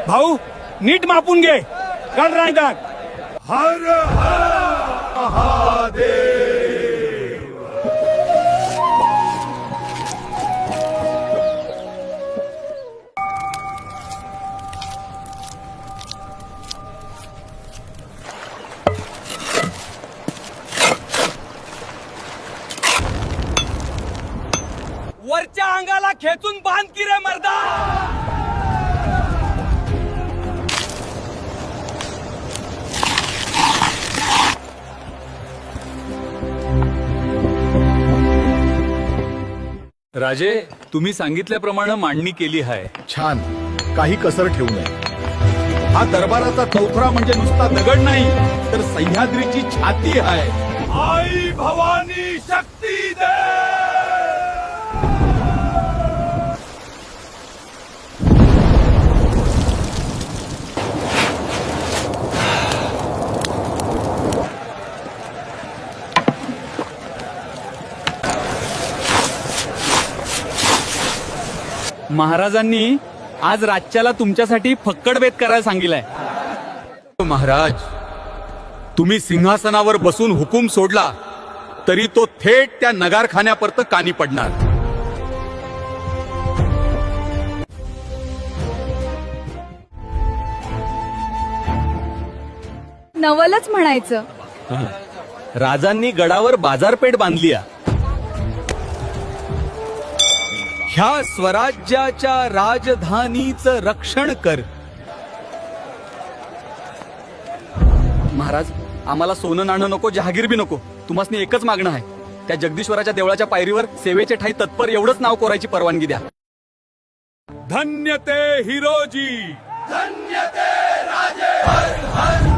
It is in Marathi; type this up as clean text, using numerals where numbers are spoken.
भाऊ नीट मापून घे. काढ रायदार. हर हर महादेव. वरच्या अंगाला खेचून बांध की रे मर्दा. राजे, तुम्ही सांगितल्याप्रमाणे मांडणी केली आहे. छान. काही कसर ठेवू नये. हा दरबाराचा चौथरा म्हणजे नुसता दगड नाही तर सह्याद्रीची छाती आहे. आई भवानी शक्ती दे. महाराजांनी आज राज्याला तुमच्यासाठी फक्कड बेत करायला सांगितलंय. महाराज, तुम्ही सिंहासनावर बसून हुकूम सोडला तरी तो थेट त्या नगारखान्यापर्यंत कानी पडणार. नवलच म्हणायचं. राजांनी गडावर बाजारपेठ बांधली आहे. ह्या स्वराज्याच्या राजधानीचं रक्षण कर. महाराज, आम्हाला सोनं नाणं नको, जहागीर बी नको. तुम्हाला एकच मागणं आहे. त्या जगदीश्वराच्या देवळाच्या पायरीवर सेवेचे ठाई तत्पर एवढंच नाव कोरायची परवानगी द्या. धन्य ते हिरोजी. धन्य ते राजे. हर हर